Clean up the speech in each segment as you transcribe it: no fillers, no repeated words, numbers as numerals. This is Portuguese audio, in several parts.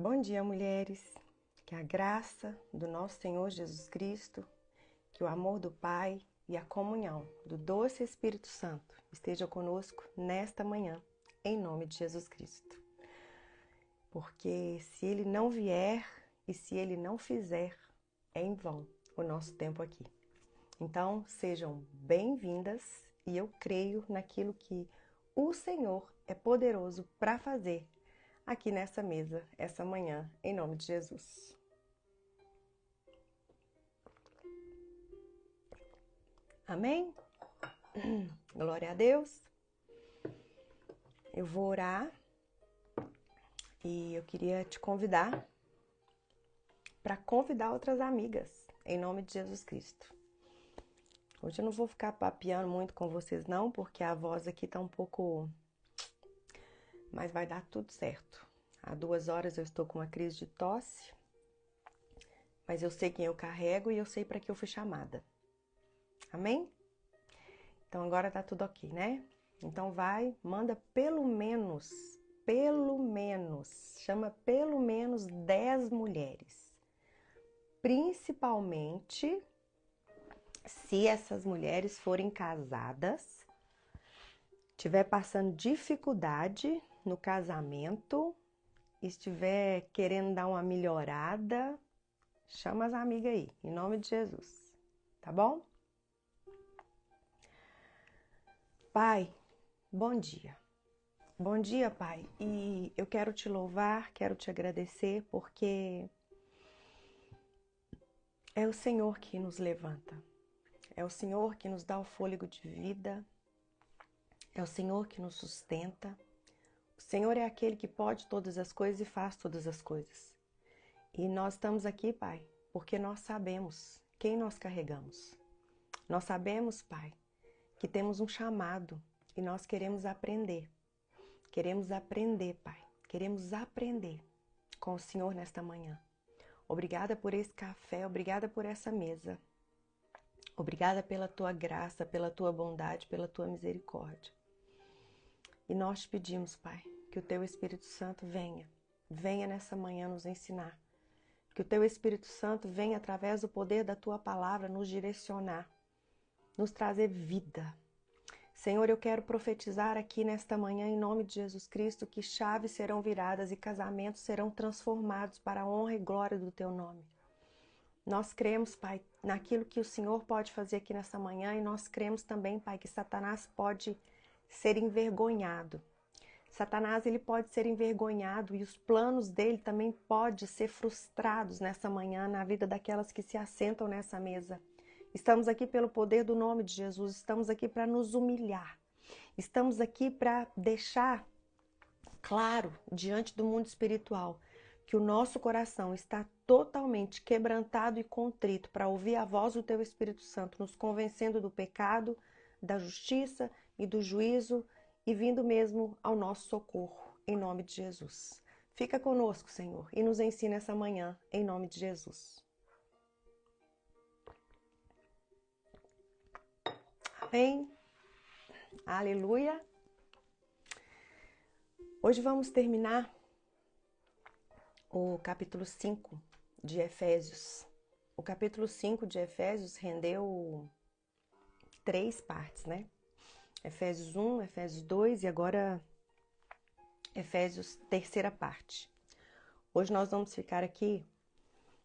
Bom dia, mulheres. Que a graça do nosso Senhor Jesus Cristo, que o amor do Pai e a comunhão do doce Espírito Santo esteja conosco nesta manhã, em nome de Jesus Cristo. Porque se Ele não vier e se Ele não fizer, é em vão o nosso tempo aqui. Então, sejam bem-vindas e eu creio naquilo que o Senhor é poderoso para fazer aqui nessa mesa, essa manhã, em nome de Jesus. Amém? Glória a Deus. Eu vou orar e eu queria te convidar para convidar outras amigas, em nome de Jesus Cristo. Hoje eu não vou ficar papeando muito com vocês não, porque a voz aqui tá um pouco... Mas vai dar tudo certo. Há 2 horas eu estou com uma crise de tosse, mas eu sei quem eu carrego e eu sei para que eu fui chamada. Amém? Então agora tá tudo ok, né? Então vai, manda pelo menos, chama pelo menos 10 mulheres. Principalmente se essas mulheres forem casadas, estiver passando dificuldade no casamento, estiver querendo dar uma melhorada, chama as amigas aí, em nome de Jesus, tá bom? Pai, bom dia. Bom dia, Pai. E eu quero te louvar, quero te agradecer, porque é o Senhor que nos levanta. É o Senhor que nos dá o fôlego de vida. É o Senhor que nos sustenta. O Senhor é aquele que pode todas as coisas e faz todas as coisas. E nós estamos aqui, Pai, porque nós sabemos quem nós carregamos. Nós sabemos, Pai, que temos um chamado e nós queremos aprender. Queremos aprender, Pai. Queremos aprender com o Senhor nesta manhã. Obrigada por esse café, obrigada por essa mesa. Obrigada pela tua graça, pela tua bondade, pela tua misericórdia. E nós te pedimos, Pai, que o teu Espírito Santo venha nessa manhã nos ensinar. Que o teu Espírito Santo venha através do poder da tua palavra nos direcionar, nos trazer vida. Senhor, eu quero profetizar aqui nesta manhã, em nome de Jesus Cristo, que chaves serão viradas e casamentos serão transformados para a honra e glória do teu nome. Nós cremos, Pai, naquilo que o Senhor pode fazer aqui nessa manhã e nós cremos também, Pai, que Satanás pode ser envergonhado. Satanás, ele pode ser envergonhado e os planos dele também podem ser frustrados nessa manhã na vida daquelas que se assentam nessa mesa. Estamos aqui pelo poder do nome de Jesus, estamos aqui para nos humilhar. Estamos aqui para deixar claro diante do mundo espiritual que o nosso coração está totalmente quebrantado e contrito para ouvir a voz do teu Espírito Santo, nos convencendo do pecado, da justiça e do juízo e vindo mesmo ao nosso socorro, em nome de Jesus. Fica conosco, Senhor, e nos ensina essa manhã, em nome de Jesus. Amém? Aleluia! Hoje vamos terminar o capítulo 5 de Efésios. O capítulo 5 de Efésios rendeu 3 partes, né? Efésios 1, Efésios 2 e agora Efésios, terceira parte. Hoje nós vamos ficar aqui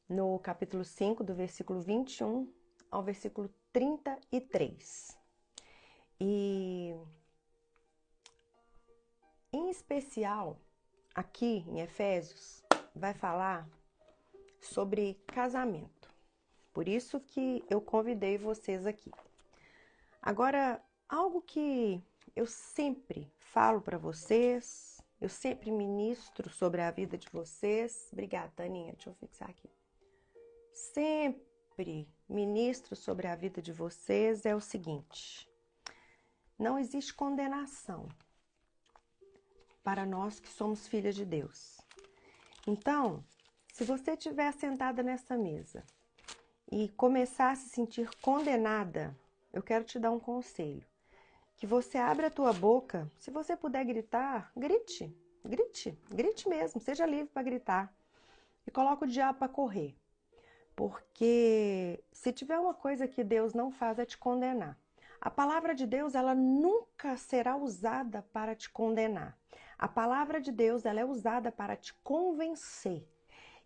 no capítulo 5, do versículo 21 ao versículo 33. E, em especial, aqui em Efésios, vai falar sobre casamento. Por isso que eu convidei vocês aqui. Agora, algo que eu sempre falo para vocês, eu sempre ministro sobre a vida de vocês. Obrigada, Taninha. Deixa eu fixar aqui. Sempre ministro sobre a vida de vocês é o seguinte: não existe condenação para nós que somos filhas de Deus. Então, se você estiver sentada nessa mesa e começar a se sentir condenada, eu quero te dar um conselho. Que você abra a tua boca, se você puder gritar, grite mesmo, seja livre para gritar. e coloca o diabo para correr. Porque se tiver uma coisa que Deus não faz é te condenar. A palavra de Deus, ela nunca será usada para te condenar. A palavra de Deus, ela é usada para te convencer.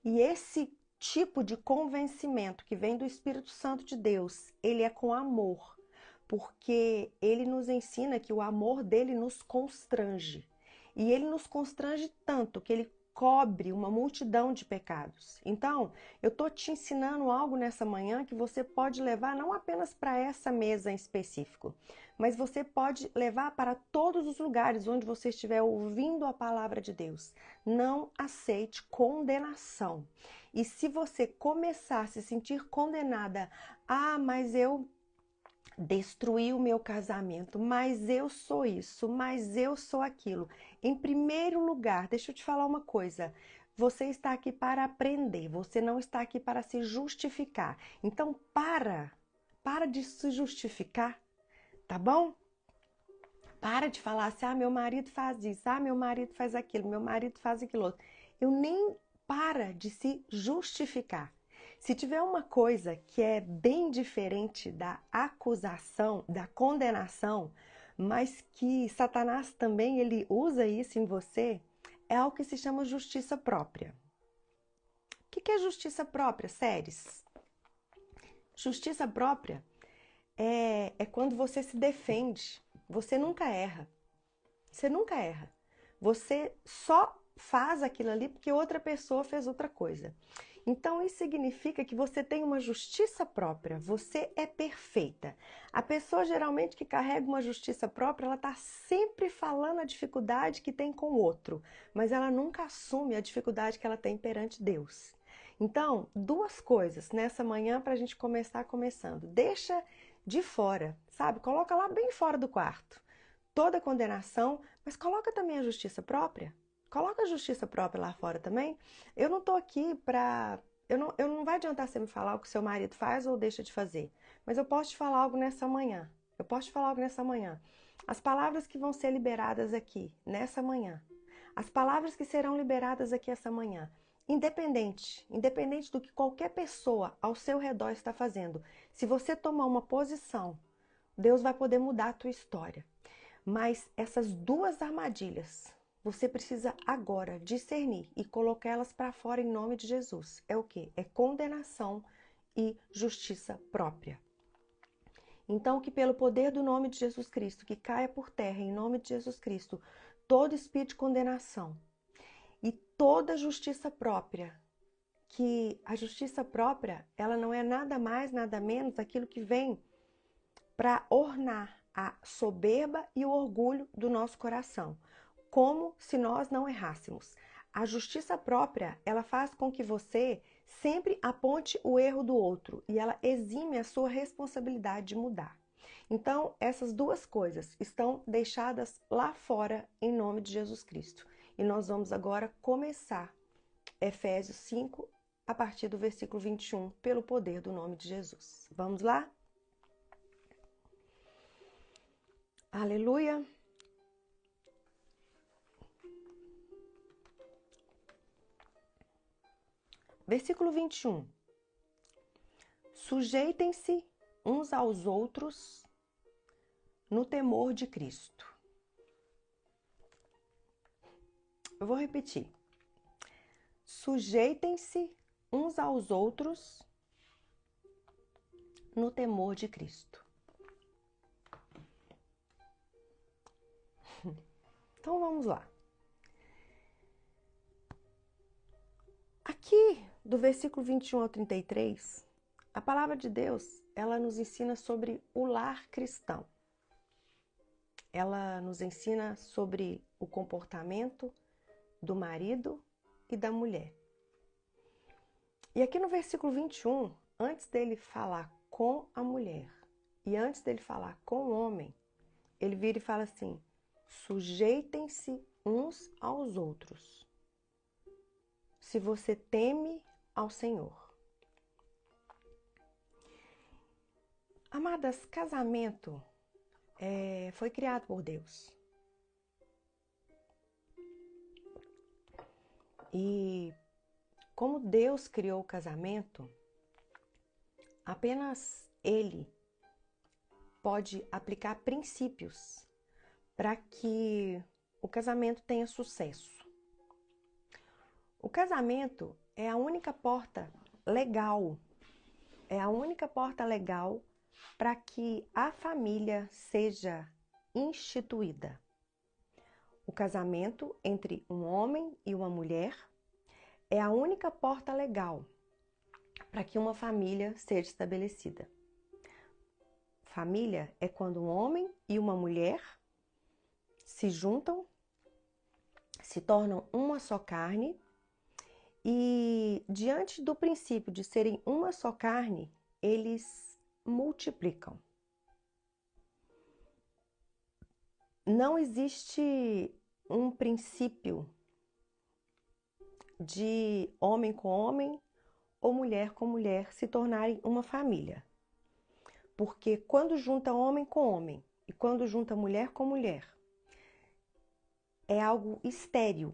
E esse tipo de convencimento que vem do Espírito Santo de Deus, ele é com amor, porque ele nos ensina que o amor dele nos constrange. E ele nos constrange tanto que ele cobre uma multidão de pecados. Então, eu estou te ensinando algo nessa manhã que você pode levar não apenas para essa mesa em específico, mas você pode levar para todos os lugares onde você estiver ouvindo a palavra de Deus. Não aceite condenação. E se você começar a se sentir condenada, mas eu destruí o meu casamento, mas eu sou isso, mas eu sou aquilo. Em primeiro lugar, deixa eu te falar uma coisa. Você está aqui para aprender, você não está aqui para se justificar. Então, para de se justificar, tá bom? Para de falar assim, meu marido faz isso, meu marido faz aquilo, meu marido faz aquilo outro. Eu nem para de se justificar. Se tiver uma coisa que é bem diferente da acusação, da condenação, mas que Satanás também ele usa isso em você, é algo que se chama justiça própria. O que é justiça própria, Séries? Justiça própria é quando você se defende. Você nunca erra. Você nunca erra. Você só faz aquilo ali porque outra pessoa fez outra coisa. Então, isso significa que você tem uma justiça própria, você é perfeita. A pessoa, geralmente, que carrega uma justiça própria, ela está sempre falando a dificuldade que tem com o outro, mas ela nunca assume a dificuldade que ela tem perante Deus. Então, duas coisas nessa manhã para a gente começar começando. Deixa de fora, sabe? Coloca lá bem fora do quarto. Toda condenação, mas coloca também a justiça própria. Coloca a justiça própria lá fora também. Eu não tô aqui para... Eu não vai adiantar você me falar o que seu marido faz ou deixa de fazer. Mas eu posso te falar algo nessa manhã. Eu posso te falar algo nessa manhã. As palavras que vão ser liberadas aqui, nessa manhã. As palavras que serão liberadas aqui essa manhã. Independente do que qualquer pessoa ao seu redor está fazendo. Se você tomar uma posição, Deus vai poder mudar a tua história. Mas essas duas armadilhas, você precisa agora discernir e colocá-las para fora em nome de Jesus. É o quê? É condenação e justiça própria. Então, que pelo poder do nome de Jesus Cristo, que caia por terra em nome de Jesus Cristo, todo espírito de condenação e toda justiça própria, que a justiça própria, ela não é nada mais, nada menos aquilo que vem para ornar a soberba e o orgulho do nosso coração, como se nós não errássemos. A justiça própria, ela faz com que você sempre aponte o erro do outro e ela exime a sua responsabilidade de mudar. Então, essas duas coisas estão deixadas lá fora em nome de Jesus Cristo. E nós vamos agora começar Efésios 5, a partir do versículo 21, pelo poder do nome de Jesus. Vamos lá? Aleluia! Versículo 21. Sujeitem-se uns aos outros no temor de Cristo. Eu vou repetir. Sujeitem-se uns aos outros no temor de Cristo. Então vamos lá. Aqui, do versículo 21 ao 33, a palavra de Deus, ela nos ensina sobre o lar cristão. Ela nos ensina sobre o comportamento do marido e da mulher. E aqui no versículo 21, antes dele falar com a mulher e antes dele falar com o homem, ele vira e fala assim: sujeitem-se uns aos outros, se você teme ao Senhor. Amadas, casamento foi criado por Deus. E como Deus criou o casamento, apenas Ele pode aplicar princípios para que o casamento tenha sucesso. O casamento é a única porta legal, para que a família seja instituída. O casamento entre um homem e uma mulher é a única porta legal para que uma família seja estabelecida. Família é quando um homem e uma mulher se juntam, se tornam uma só carne e, diante do princípio de serem uma só carne, eles multiplicam. Não existe um princípio de homem com homem ou mulher com mulher se tornarem uma família. Porque quando junta homem com homem e quando junta mulher com mulher, é algo estéril,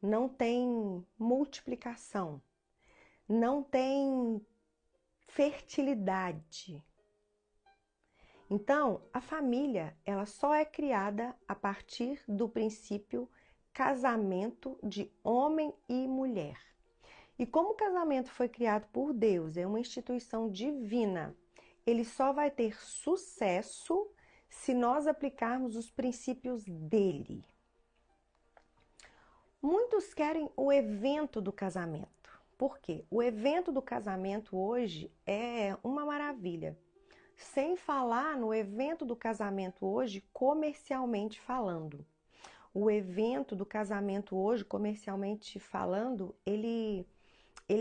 não tem multiplicação, não tem fertilidade. Então, a família, ela só é criada a partir do princípio casamento de homem e mulher. E como o casamento foi criado por Deus, é uma instituição divina, ele só vai ter sucesso se nós aplicarmos os princípios dele. Muitos querem o evento do casamento. Por quê? O evento do casamento hoje é uma maravilha. Sem falar no evento do casamento hoje, comercialmente falando. O evento do casamento hoje, comercialmente falando, ele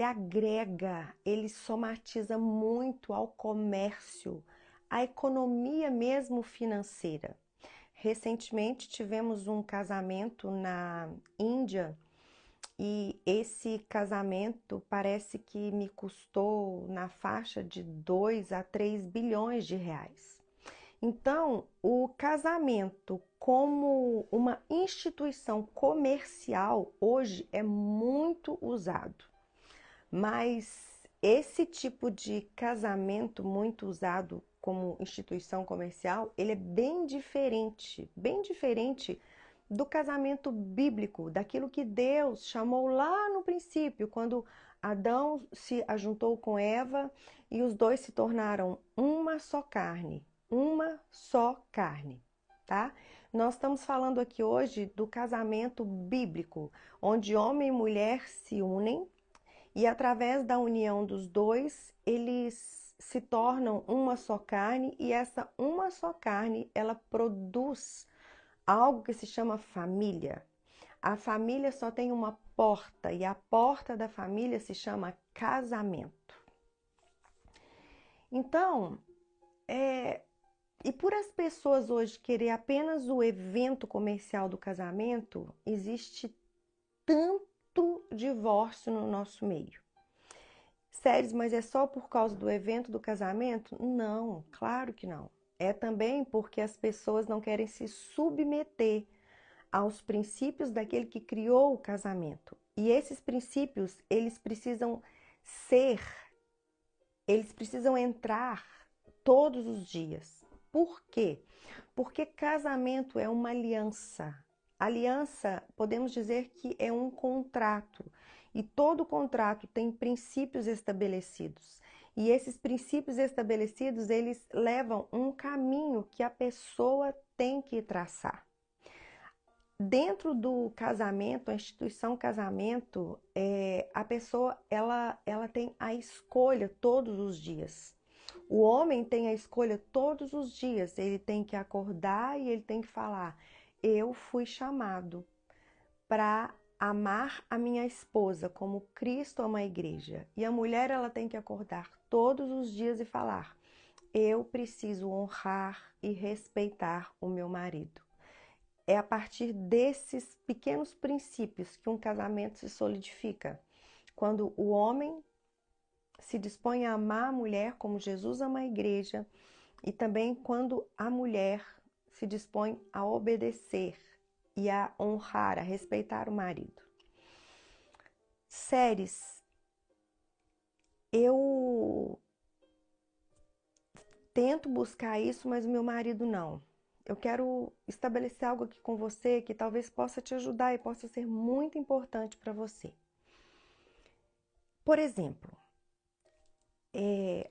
agrega, ele somatiza muito ao comércio, à economia mesmo financeira. Recentemente tivemos um casamento na Índia e esse casamento parece que me custou na faixa de 2 a 3 bilhões de reais. Então, o casamento como uma instituição comercial hoje é muito usado. Mas esse tipo de casamento muito usado como instituição comercial, ele é bem diferente do casamento bíblico, daquilo que Deus chamou lá no princípio, quando Adão se ajuntou com Eva e os dois se tornaram uma só carne, tá? Nós estamos falando aqui hoje do casamento bíblico, onde homem e mulher se unem e através da união dos dois, eles se tornam uma só carne e essa uma só carne, ela produz algo que se chama família. A família só tem uma porta e a porta da família se chama casamento. Então, e por as pessoas hoje querer apenas o evento comercial do casamento, existe tanto divórcio no nosso meio. Séries, mas é só por causa do evento do casamento? Não, claro que não. É também porque as pessoas não querem se submeter aos princípios daquele que criou o casamento. E esses princípios, eles precisam entrar todos os dias. Por quê? Porque casamento é uma aliança. Aliança, podemos dizer que é um contrato. E todo contrato tem princípios estabelecidos. E esses princípios estabelecidos, eles levam um caminho que a pessoa tem que traçar. Dentro do casamento, a instituição casamento, a pessoa ela tem a escolha todos os dias. O homem tem a escolha todos os dias. Ele tem que acordar e ele tem que falar: eu fui chamado para amar a minha esposa como Cristo ama a igreja. E a mulher ela tem que acordar todos os dias e falar: eu preciso honrar e respeitar o meu marido. É a partir desses pequenos princípios que um casamento se solidifica. Quando o homem se dispõe a amar a mulher como Jesus ama a igreja e também quando a mulher se dispõe a obedecer e a honrar, a respeitar o marido. Séries, eu tento buscar isso, mas o meu marido não. Eu quero estabelecer algo aqui com você que talvez possa te ajudar e possa ser muito importante para você. Por exemplo,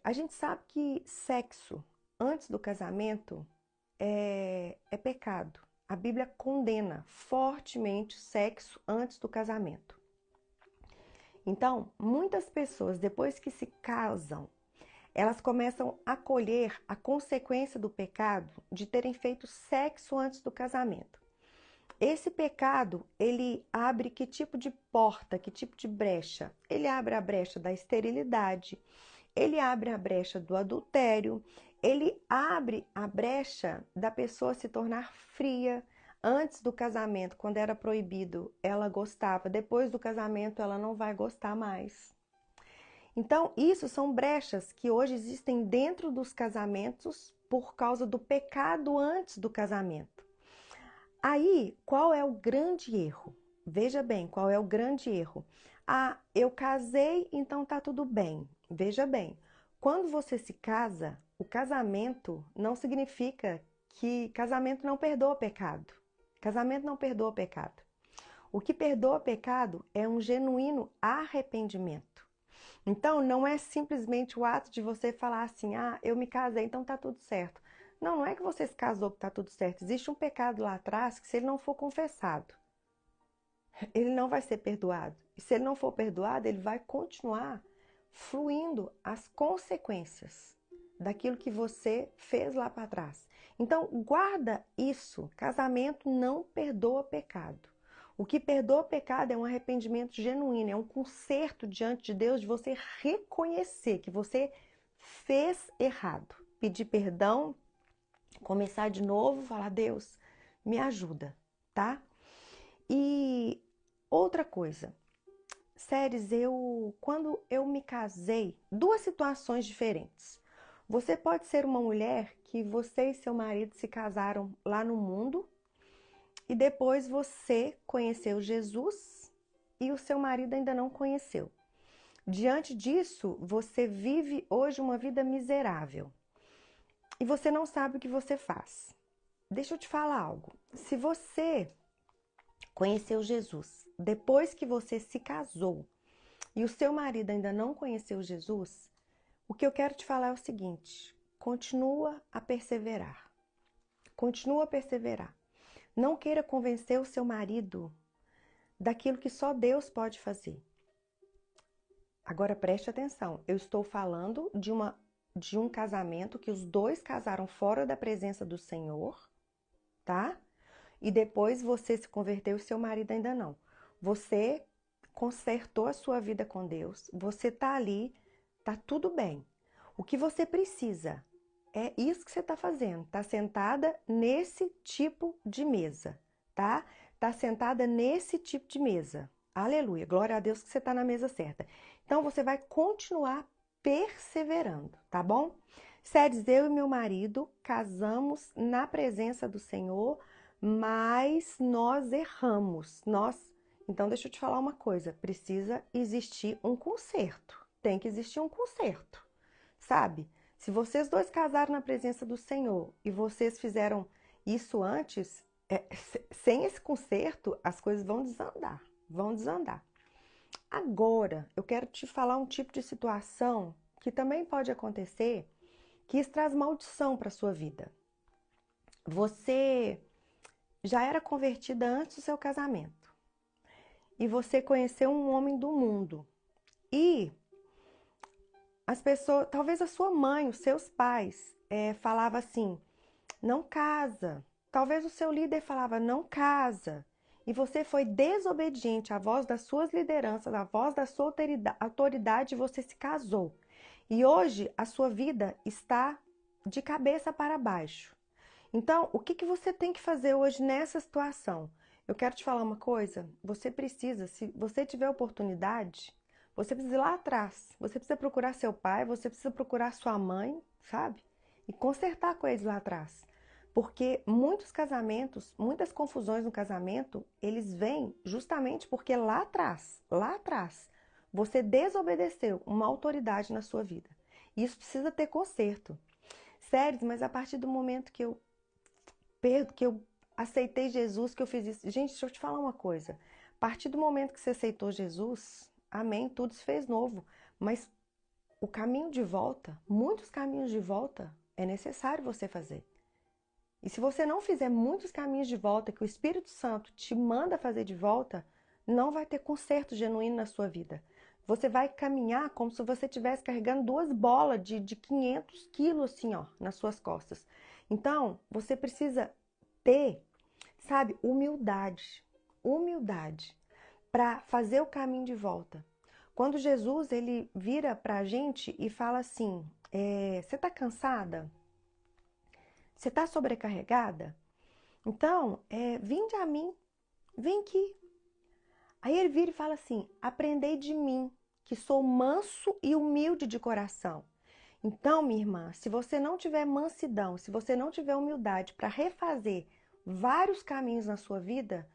a gente sabe que sexo antes do casamento é pecado. A Bíblia condena fortemente o sexo antes do casamento. Então, muitas pessoas, depois que se casam, elas começam a colher a consequência do pecado de terem feito sexo antes do casamento. Esse pecado, ele abre que tipo de porta, que tipo de brecha? Ele abre a brecha da esterilidade, ele abre a brecha do adultério, ele abre a brecha da pessoa se tornar fria. Antes do casamento, quando era proibido, ela gostava. Depois do casamento, ela não vai gostar mais. Então, isso são brechas que hoje existem dentro dos casamentos por causa do pecado antes do casamento. Aí, qual é o grande erro? Veja bem, qual é o grande erro? Ah, eu casei, então tá tudo bem. Veja bem, quando você se casa, o casamento não significa que casamento não perdoa pecado. Casamento não perdoa pecado. O que perdoa pecado é um genuíno arrependimento. Então, não é simplesmente o ato de você falar assim, ah, eu me casei, então tá tudo certo. Não, não é que você se casou que tá tudo certo. Existe um pecado lá atrás que se ele não for confessado, ele não vai ser perdoado. E se ele não for perdoado, ele vai continuar fluindo as consequências daquilo que você fez lá para trás. Então, guarda isso. Casamento não perdoa pecado. O que perdoa pecado é um arrependimento genuíno, é um conserto diante de Deus de você reconhecer que você fez errado, pedir perdão, começar de novo, falar, Deus, me ajuda, tá? E outra coisa, Séries, quando eu me casei, duas situações diferentes. Você pode ser uma mulher que você e seu marido se casaram lá no mundo e depois você conheceu Jesus e o seu marido ainda não conheceu. Diante disso, você vive hoje uma vida miserável e você não sabe o que você faz. Deixa eu te falar algo. Se você conheceu Jesus depois que você se casou e o seu marido ainda não conheceu Jesus, o que eu quero te falar é o seguinte: continua a perseverar. Continua a perseverar. Não queira convencer o seu marido daquilo que só Deus pode fazer. Agora preste atenção, eu estou falando de um casamento que os dois casaram fora da presença do Senhor, tá? E depois você se converteu e seu marido ainda não. Você consertou a sua vida com Deus, você tá ali, tá tudo bem. O que você precisa é isso que você tá fazendo, tá sentada nesse tipo de mesa, tá? Tá sentada nesse tipo de mesa. Aleluia, glória a Deus que você tá na mesa certa. Então você vai continuar perseverando, tá bom? Séries, eu e meu marido casamos na presença do Senhor, mas nós erramos. Então deixa eu te falar uma coisa, precisa existir um conserto. Tem que existir um conserto. Sabe? Se vocês dois casaram na presença do Senhor e vocês fizeram isso antes, sem esse conserto, as coisas vão desandar, vão desandar. Agora, eu quero te falar um tipo de situação que também pode acontecer, que isso traz maldição para a sua vida. Você já era convertida antes do seu casamento e você conheceu um homem do mundo e as pessoas, talvez a sua mãe, os seus pais, falava assim, não casa. Talvez o seu líder falava, não casa. E você foi desobediente à voz das suas lideranças, à voz da sua autoridade, e você se casou. E hoje a sua vida está de cabeça para baixo. Então, o que você tem que fazer hoje nessa situação? Eu quero te falar uma coisa, você precisa, se você tiver oportunidade, você precisa ir lá atrás, você precisa procurar seu pai, você precisa procurar sua mãe, sabe? E consertar com eles lá atrás. Porque muitos casamentos, muitas confusões no casamento, eles vêm justamente porque lá atrás, Você desobedeceu uma autoridade na sua vida. Isso precisa ter conserto. Sério, mas a partir do momento que eu aceitei Jesus, que eu fiz isso. Gente, deixa eu te falar uma coisa. A partir do momento que você aceitou Jesus, amém, tudo se fez novo. Mas o caminho de volta, muitos caminhos de volta, é necessário você fazer. E se você não fizer muitos caminhos de volta, que o Espírito Santo te manda fazer de volta, não vai ter conserto genuíno na sua vida. Você vai caminhar como se você estivesse carregando 2 bolas de 500 quilos assim, ó, nas suas costas. Então, você precisa ter, sabe, humildade. Humildade para fazer o caminho de volta. Quando Jesus, ele vira para a gente e fala assim, você está cansada? Você está sobrecarregada? Então, vinde a mim, vem aqui. Aí ele vira e fala assim, aprendei de mim, que sou manso e humilde de coração. Então, minha irmã, se você não tiver mansidão, se você não tiver humildade para refazer vários caminhos na sua vida,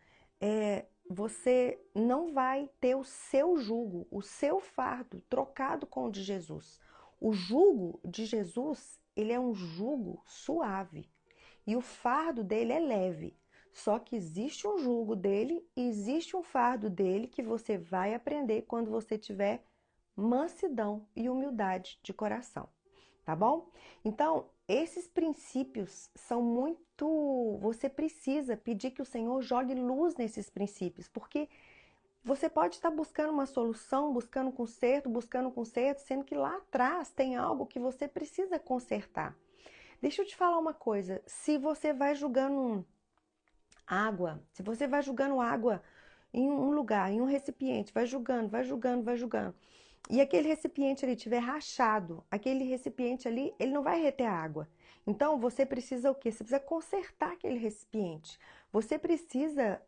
você não vai ter o seu jugo, o seu fardo trocado com o de Jesus. O jugo de Jesus, ele é um jugo suave e o fardo dele é leve. Só que existe um jugo dele e existe um fardo dele que você vai aprender quando você tiver mansidão e humildade de coração, tá bom? Então, esses princípios são muito... Você precisa pedir que o Senhor jogue luz nesses princípios, porque você pode estar buscando uma solução, buscando um conserto, sendo que lá atrás tem algo que você precisa consertar. Deixa eu te falar uma coisa, se você vai julgando água, se você vai julgando água em um lugar, em um recipiente, vai julgando, e aquele recipiente ali tiver rachado, aquele recipiente ali, ele não vai reter a água. Então, você precisa o quê? Você precisa consertar aquele recipiente. Você precisa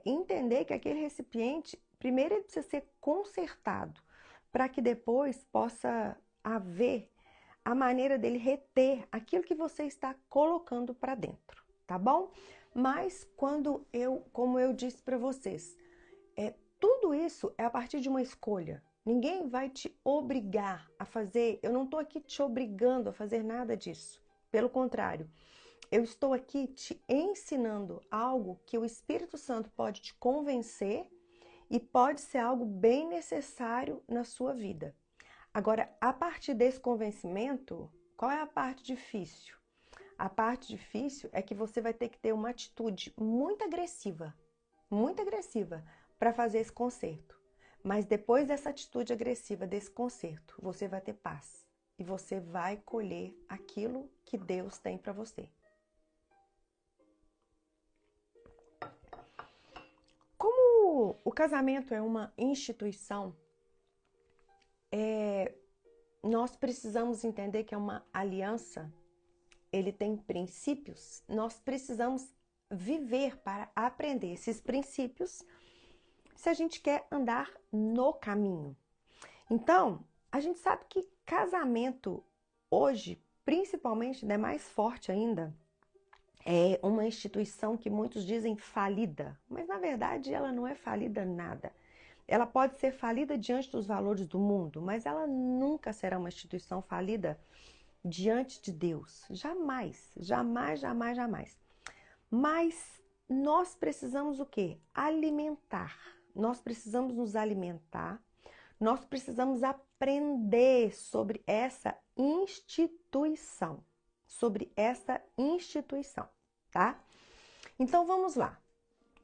entender que aquele recipiente, primeiro ele precisa ser consertado, para que depois possa haver a maneira dele reter aquilo que você está colocando para dentro, tá bom? Mas como eu disse para vocês, tudo isso é a partir de uma escolha. Ninguém vai te obrigar a fazer, eu não estou aqui te obrigando a fazer nada disso. Pelo contrário, eu estou aqui te ensinando algo que o Espírito Santo pode te convencer e pode ser algo bem necessário na sua vida. Agora, a partir desse convencimento, qual é a parte difícil? A parte difícil é que você vai ter que ter uma atitude muito agressiva para fazer esse conserto. Mas depois dessa atitude agressiva, desse conserto, você vai ter paz e você vai colher aquilo que Deus tem para você. Como o casamento é uma instituição, nós precisamos entender que é uma aliança, ele tem princípios, nós precisamos viver para aprender esses princípios se a gente quer andar no caminho. Então, a gente sabe que casamento hoje, principalmente, é mais forte ainda, é uma instituição que muitos dizem falida, mas na verdade ela não é falida nada. Ela pode ser falida diante dos valores do mundo, mas ela nunca será uma instituição falida diante de Deus. Jamais, jamais, jamais, jamais. Mas nós precisamos o quê? Alimentar. Nós precisamos nos alimentar. Nós precisamos aprender sobre essa instituição. Sobre essa instituição, tá? Então vamos lá.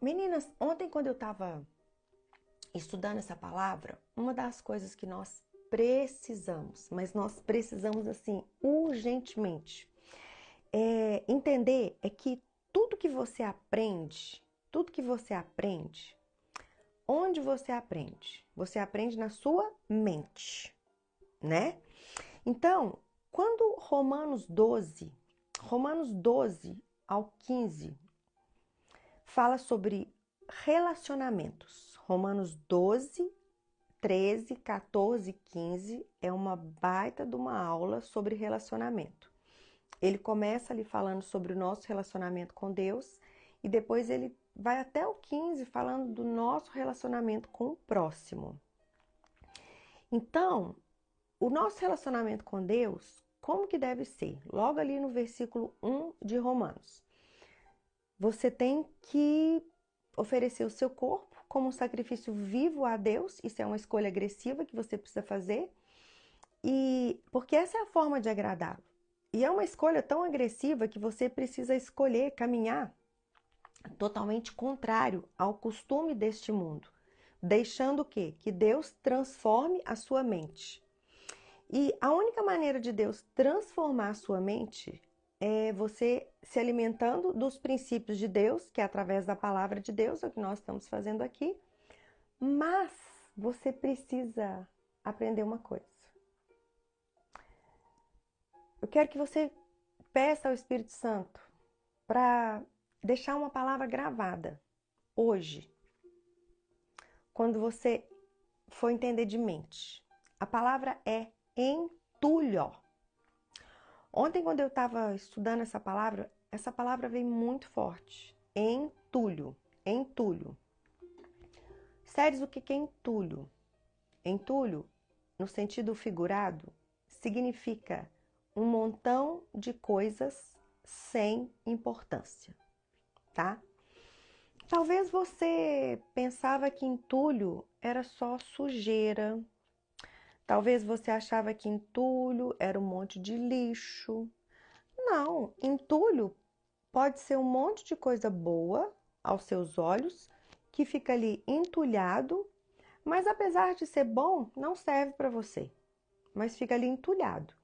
Meninas, ontem quando eu estava estudando essa palavra, uma das coisas que nós precisamos, mas nós precisamos assim urgentemente, entender é que tudo que você aprende, onde você aprende? Você aprende na sua mente, né? Então, quando Romanos 12 ao 15, fala sobre relacionamentos. Romanos 12, 13, 14, 15 é uma baita de uma aula sobre relacionamento. Ele começa ali falando sobre o nosso relacionamento com Deus e depois ele vai até o 15 falando do nosso relacionamento com o próximo. Então, o nosso relacionamento com Deus, como que deve ser? Logo ali no versículo 1 de Romanos. Você tem que oferecer o seu corpo como um sacrifício vivo a Deus. Isso é uma escolha agressiva que você precisa fazer. E porque essa é a forma de agradá-lo. E é uma escolha tão agressiva que você precisa escolher caminhar totalmente contrário ao costume deste mundo, deixando o quê? Que Deus transforme a sua mente. E a única maneira de Deus transformar a sua mente é você se alimentando dos princípios de Deus, que é através da palavra de Deus, é o que nós estamos fazendo aqui. Mas você precisa aprender uma coisa. Eu quero que você peça ao Espírito Santo para deixar uma palavra gravada hoje, quando você for entender de mente. A palavra é entulho. Ontem, quando eu estava estudando essa palavra veio muito forte. Entulho, entulho. Séries, o que é entulho? Entulho, no sentido figurado, significa um montão de coisas sem importância, tá? Talvez você pensava que entulho era só sujeira. Talvez você achava que entulho era um monte de lixo. Não, entulho pode ser um monte de coisa boa aos seus olhos, que fica ali entulhado, mas apesar de ser bom, não serve para você, mas fica ali entulhado.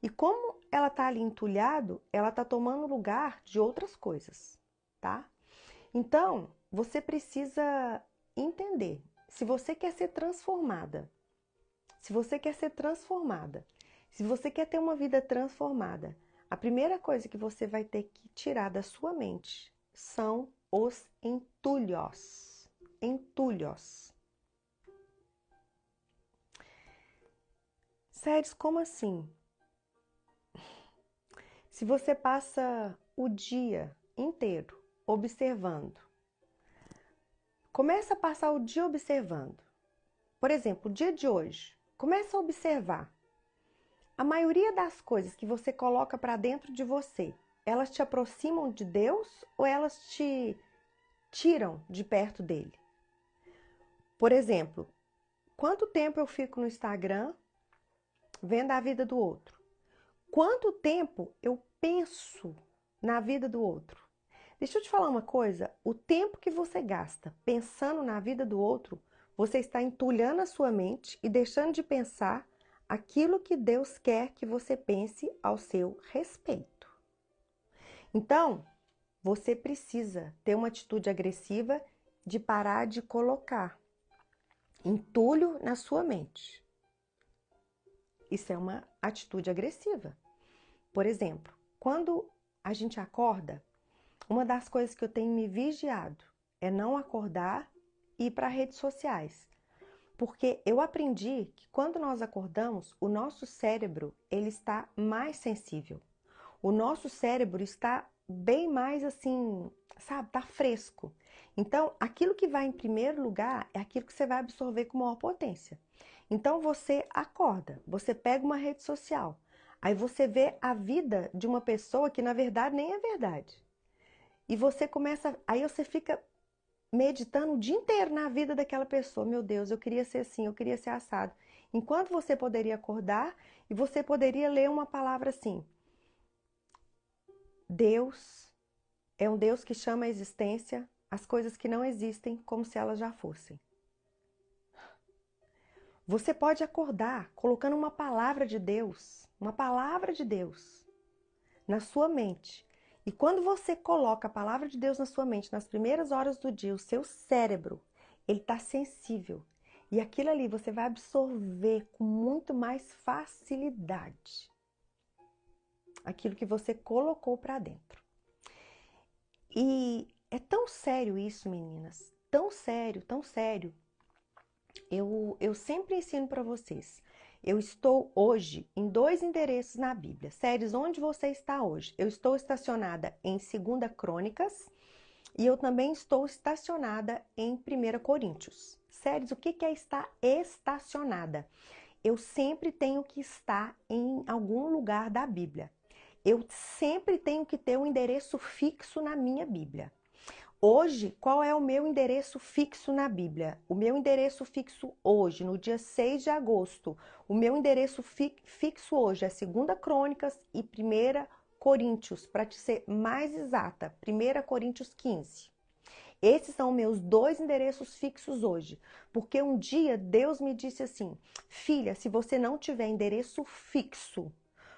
E como ela está ali entulhado, ela está tomando lugar de outras coisas, tá? Então, você precisa entender, se você quer ser transformada, se você quer ser transformada, se você quer ter uma vida transformada, a primeira coisa que você vai ter que tirar da sua mente são os entulhos. Entulhos. Séries, como assim? Se você passa o dia inteiro observando, começa a passar o dia observando. Por exemplo, o dia de hoje, começa a observar. A maioria das coisas que você coloca para dentro de você, elas te aproximam de Deus ou elas te tiram de perto dele? Por exemplo, quanto tempo eu fico no Instagram vendo a vida do outro? Quanto tempo eu penso na vida do outro? Deixa eu te falar uma coisa, o tempo que você gasta pensando na vida do outro, você está entulhando a sua mente e deixando de pensar aquilo que Deus quer que você pense ao seu respeito. Então, você precisa ter uma atitude agressiva de parar de colocar entulho na sua mente. Isso é uma atitude agressiva. Por exemplo, quando a gente acorda, uma das coisas que eu tenho me vigiado é não acordar e ir para redes sociais. Porque eu aprendi que quando nós acordamos, o nosso cérebro ele está mais sensível. O nosso cérebro está bem mais assim, sabe, tá fresco. Então, aquilo que vai em primeiro lugar é aquilo que você vai absorver com maior potência. Então, você acorda, você pega uma rede social, aí você vê a vida de uma pessoa que na verdade nem é verdade. E você começa, aí você fica meditando o dia inteiro na vida daquela pessoa. Meu Deus, eu queria ser assim, eu queria ser assado. Enquanto você poderia acordar e você poderia ler uma palavra assim: Deus é um Deus que chama à existência as coisas que não existem como se elas já fossem. Você pode acordar colocando uma palavra de Deus na sua mente. E quando você coloca a palavra de Deus na sua mente, nas primeiras horas do dia, o seu cérebro, ele está sensível. E aquilo ali você vai absorver com muito mais facilidade aquilo que você colocou para dentro. E é tão sério isso, meninas, tão sério, tão sério. Eu sempre ensino para vocês. Eu estou hoje em 2 endereços na Bíblia. Séries, onde você está hoje? Eu estou estacionada em 2 Crônicas e eu também estou estacionada em 1 Coríntios. Séries, o que é estar estacionada? eu sempre tenho que estar em algum lugar da Bíblia. Eu sempre tenho que ter um endereço fixo na minha Bíblia. Hoje, qual é o meu endereço fixo na Bíblia? O meu endereço fixo hoje, no dia 6 de agosto, o meu endereço fixo hoje é 2 Crônicas e 1 Coríntios, para te ser mais exata, 1 Coríntios 15. Esses são meus 2 endereços fixos hoje, porque um dia Deus me disse assim: filha, se você não tiver endereço fixo,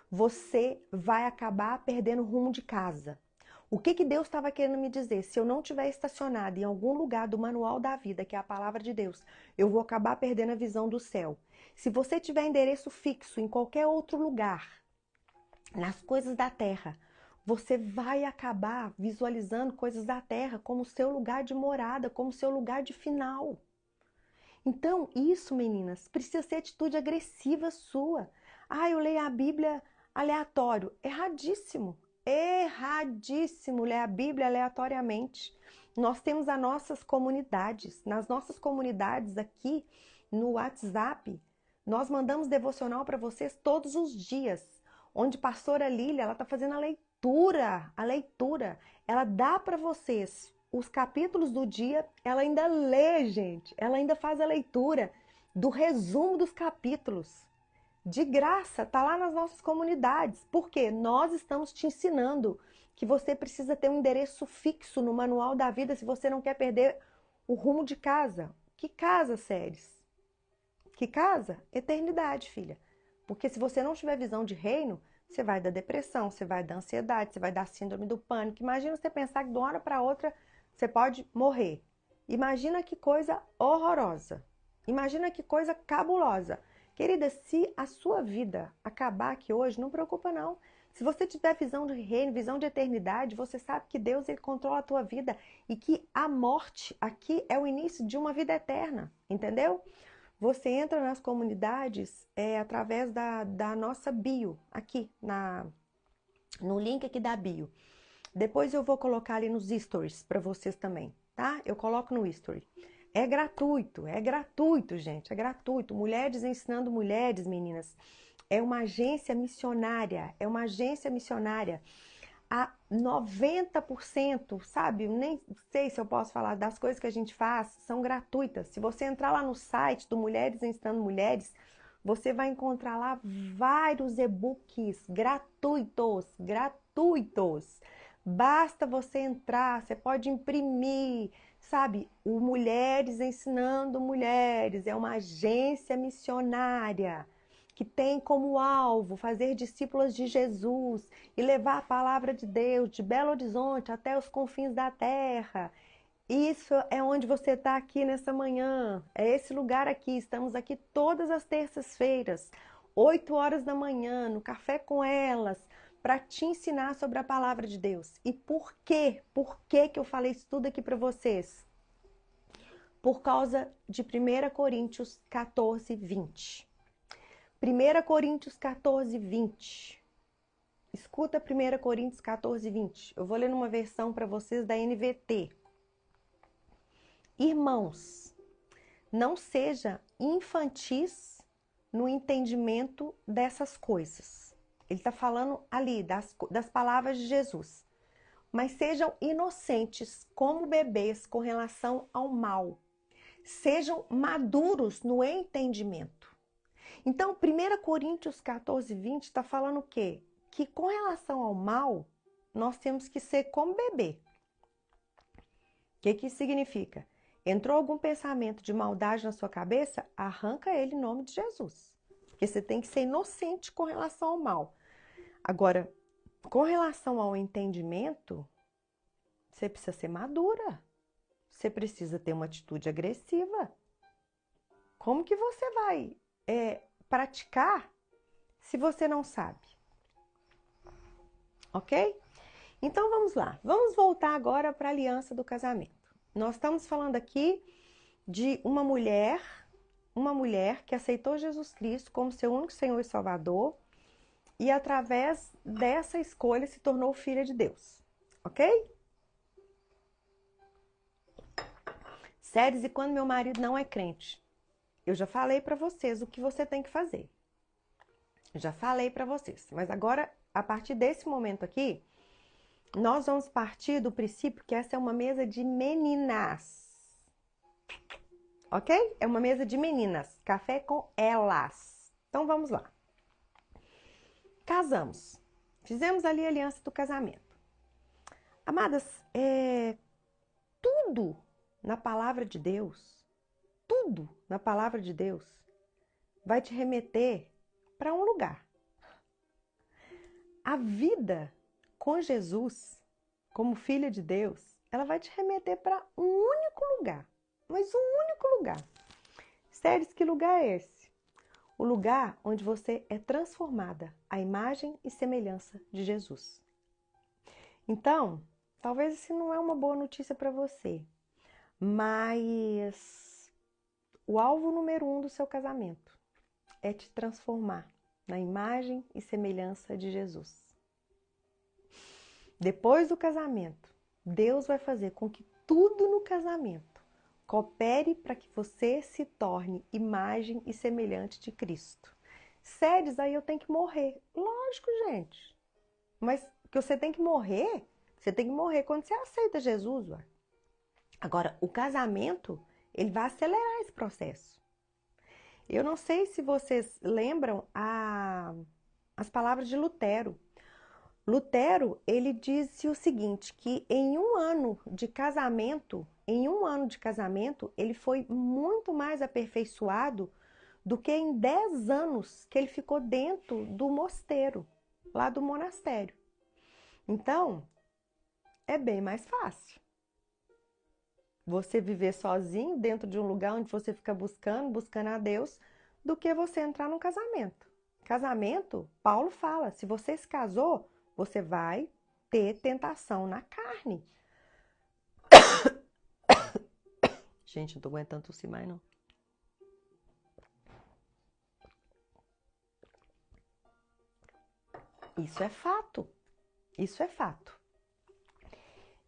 você vai acabar perdendo o rumo de casa. O que Deus estava querendo me dizer? Se eu não estiver estacionada em algum lugar do manual da vida, que é a palavra de Deus, eu vou acabar perdendo a visão do céu. Se você tiver endereço fixo em qualquer outro lugar, nas coisas da terra, você vai acabar visualizando coisas da terra como seu lugar de morada, como seu lugar de final. Então, isso, meninas, precisa ser atitude agressiva sua. Ah, eu leio a Bíblia aleatório. Erradíssimo. Erradíssimo ler a Bíblia aleatoriamente. Nós temos as nossas comunidades. Nas nossas comunidades aqui no WhatsApp, nós mandamos devocional para vocês todos os dias. Onde a pastora Lília, ela está fazendo a leitura. Ela dá para vocês os capítulos do dia, ela ainda lê, gente. Ela ainda faz a leitura do resumo dos capítulos. De graça, tá lá nas nossas comunidades. Porque nós estamos te ensinando que você precisa ter um endereço fixo no manual da vida se você não quer perder o rumo de casa. Que casa, Séries? Que casa? Eternidade, filha. Porque se você não tiver visão de reino, você vai dar depressão, você vai dar ansiedade, você vai dar síndrome do pânico. Imagina você pensar que de uma hora para outra você pode morrer. Imagina que coisa horrorosa. Imagina que coisa cabulosa. Querida, se a sua vida acabar aqui hoje, não preocupa não. Se você tiver visão de reino, visão de eternidade, você sabe que Deus ele controla a tua vida e que a morte aqui é o início de uma vida eterna, entendeu? Você entra nas comunidades através da nossa bio, aqui no link aqui da bio. Depois eu vou colocar ali nos stories para vocês também, tá? Eu coloco no story. É gratuito, gente, é gratuito. Mulheres ensinando mulheres, meninas. É uma agência missionária, A 90%, sabe? Nem sei se eu posso falar das coisas que a gente faz, são gratuitas. Se você entrar lá no site do Mulheres Ensinando Mulheres, você vai encontrar lá vários e-books gratuitos. Basta você entrar, você pode imprimir, sabe? O Mulheres Ensinando Mulheres é uma agência missionária que tem como alvo fazer discípulas de Jesus e levar a palavra de Deus de Belo Horizonte até os confins da terra. Isso é onde você está aqui nessa manhã, é esse lugar aqui. Estamos aqui todas as terças-feiras, 8 horas da manhã, no Café com Elas, para te ensinar sobre a palavra de Deus. E por quê? Por que que eu falei isso tudo aqui para vocês? Por causa de 1 Coríntios 14, 20. 1 Coríntios 14, 20. Escuta 1 Coríntios 14, 20. Eu vou ler numa versão para vocês da NVT. Irmãos, não seja infantis no entendimento dessas coisas. Ele está falando ali das palavras de Jesus. Mas sejam inocentes como bebês com relação ao mal. Sejam maduros no entendimento. Então, 1 Coríntios 14, 20 está falando o quê? Que com relação ao mal, nós temos que ser como bebê. O que que isso significa? Entrou algum pensamento de maldade na sua cabeça? Arranca ele em nome de Jesus. Porque você tem que ser inocente com relação ao mal. Agora, com relação ao entendimento, você precisa ser madura. Você precisa ter uma atitude agressiva. Como que você vai praticar se você não sabe? Ok? Então vamos lá. Vamos voltar agora para a aliança do casamento. Nós estamos falando aqui de uma mulher que aceitou Jesus Cristo como seu único Senhor e Salvador e através dessa escolha se tornou filha de Deus. Ok? Séries, e quando meu marido não é crente? eu já falei para vocês o que você tem que fazer. Já falei para vocês. Mas agora, a partir desse momento aqui, nós vamos partir do princípio que essa é uma mesa de meninas. Ok? É uma mesa de meninas. Café com elas. Então, vamos lá. Casamos. Fizemos ali a aliança do casamento. Amadas, tudo na palavra de Deus, tudo na palavra de Deus vai te remeter para um lugar. A vida com Jesus, como filha de Deus, ela vai te remeter para um único lugar. Mas um único lugar. Séries, que lugar é esse? O lugar onde você é transformada à imagem e semelhança de Jesus. Então, talvez isso não é uma boa notícia para você, mas o alvo número 1 do seu casamento é te transformar na imagem e semelhança de Jesus. Depois do casamento, Deus vai fazer com que tudo no casamento coopere para que você se torne imagem e semelhante de Cristo. Séries, aí eu tenho que morrer. Lógico, gente. Mas que você tem que morrer quando você aceita Jesus, ué. Agora, o casamento, ele vai acelerar esse processo. Eu não sei se vocês lembram as palavras de Lutero. Lutero, ele disse o seguinte, que em um ano de casamento, ele foi muito mais aperfeiçoado do que em 10 anos que ele ficou dentro do mosteiro, lá do monastério. Então, é bem mais fácil você viver sozinho dentro de um lugar onde você fica buscando a Deus, do que você entrar num casamento. Casamento, Paulo fala, se você se casou, você vai ter tentação na carne. Gente, não tô aguentando tossir mais, não. Isso é fato. Isso é fato.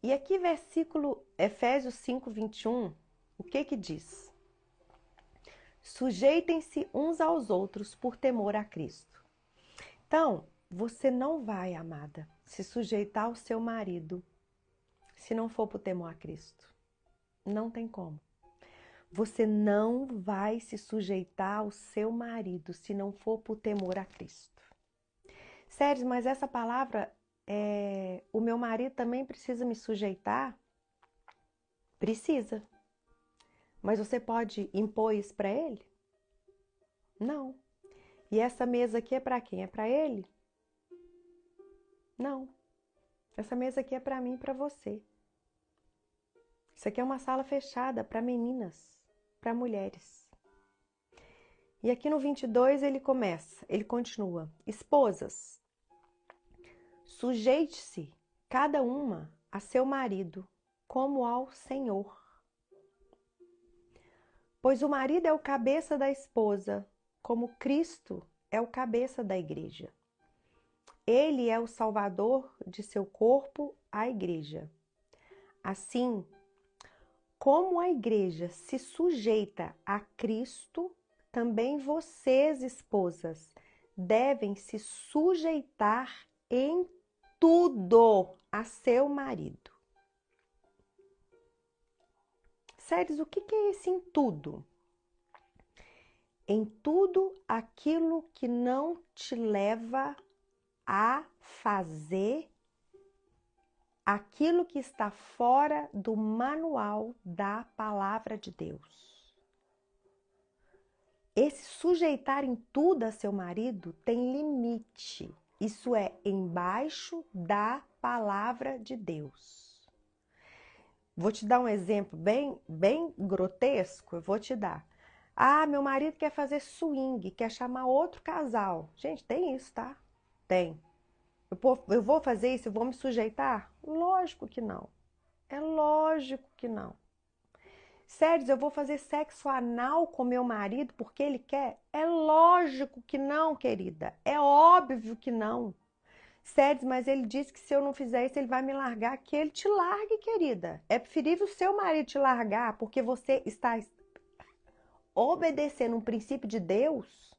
E aqui, versículo Efésios 5, 21, o que diz? Sujeitem-se uns aos outros por temor a Cristo. Então, você não vai, amada, se sujeitar ao seu marido se não for por temor a Cristo. Não tem como. Você não vai se sujeitar ao seu marido se não for por temor a Cristo. Sério, mas essa palavra, o meu marido também precisa me sujeitar? Precisa. Mas você pode impor isso para ele? Não. E essa mesa aqui é para quem? É para ele? Não. Essa mesa aqui é para mim e para você. Isso aqui é uma sala fechada para meninas, para mulheres. E aqui no 22 ele continua. Esposas, sujeite-se cada uma a seu marido como ao Senhor. Pois o marido é o cabeça da esposa, como Cristo é o cabeça da igreja. Ele é o salvador de seu corpo, a igreja. Assim, como a igreja se sujeita a Cristo, também vocês, esposas, devem se sujeitar em tudo a seu marido. Séries, o que é esse em tudo? Em tudo aquilo que não te leva a fazer aquilo que está fora do manual da palavra de Deus. Esse sujeitar em tudo a seu marido tem limite. Isso é embaixo da palavra de Deus. Vou te dar um exemplo bem grotesco, eu vou te dar. Ah, meu marido quer fazer swing, quer chamar outro casal. Gente, tem isso, tá? Tem. Eu vou fazer isso, eu vou me sujeitar? Lógico que não. É lógico que não. Sério, eu vou fazer sexo anal com meu marido porque ele quer? É lógico que não, querida. É óbvio que não. Sério, mas ele disse que se eu não fizer isso, ele vai me largar. Que ele te largue, querida. É preferível o seu marido te largar porque você está obedecer num princípio de Deus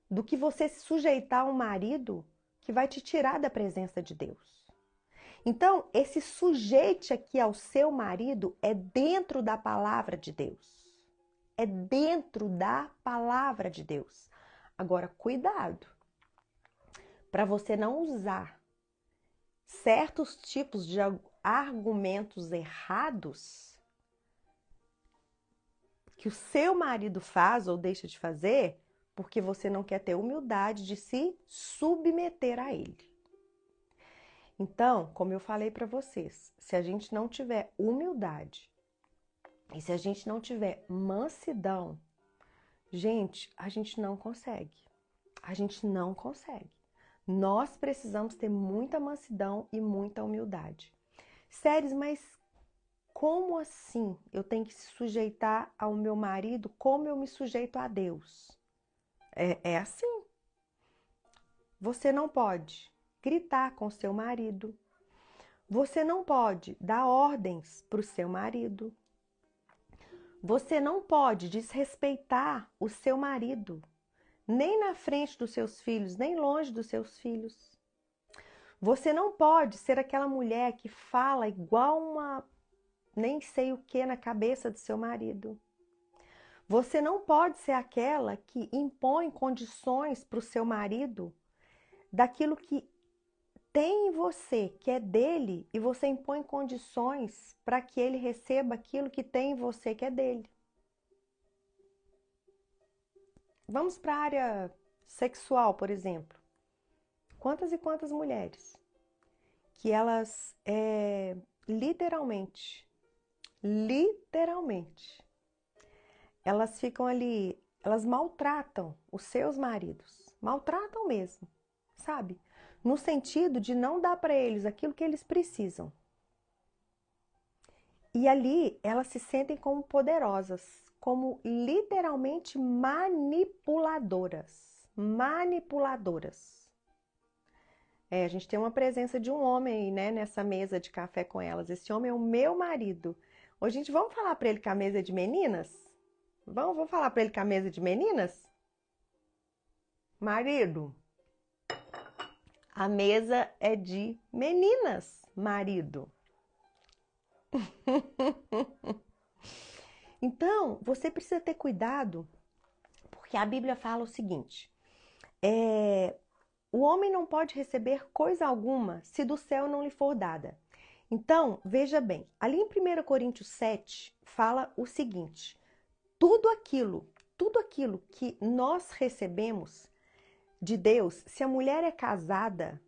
do que você se sujeitar a um marido que vai te tirar da presença de Deus. Então, esse sujeite aqui ao seu marido é dentro da palavra de Deus. É dentro da palavra de Deus. Agora, cuidado para você não usar certos tipos de argumentos errados que o seu marido faz ou deixa de fazer porque você não quer ter humildade de se submeter a ele. Então, como eu falei para vocês, se a gente não tiver humildade e se a gente não tiver mansidão, gente, a gente não consegue. A gente não consegue. Nós precisamos ter muita mansidão e muita humildade. Séries, mas como assim eu tenho que se sujeitar ao meu marido como eu me sujeito a Deus? É assim. Você não pode gritar com seu marido. Você não pode dar ordens para o seu marido. Você não pode desrespeitar o seu marido, nem na frente dos seus filhos, nem longe dos seus filhos. Você não pode ser aquela mulher que fala igual uma nem sei o que na cabeça do seu marido. Você não pode ser aquela que impõe condições para o seu marido daquilo que tem em você, que é dele, e você impõe condições para que ele receba aquilo que tem em você, que é dele. Vamos para a área sexual, por exemplo. Quantas e quantas mulheres que elas literalmente, elas ficam ali, elas maltratam os seus maridos, maltratam mesmo, sabe? No sentido de não dar para eles aquilo que eles precisam. E ali elas se sentem como poderosas, como literalmente manipuladoras. Manipuladoras. A gente tem uma presença de um homem aí, né, nessa mesa de café com elas. Esse homem é o meu marido. Hoje, gente, vamos falar para ele que a mesa é de meninas? Vamos falar para ele que a mesa é de meninas? Marido, a mesa é de meninas, marido. Então, você precisa ter cuidado, porque a Bíblia fala o seguinte: o homem não pode receber coisa alguma se do céu não lhe for dada. Então, veja bem, ali em 1 Coríntios 7 fala o seguinte: tudo aquilo que nós recebemos de Deus, se a mulher é casada,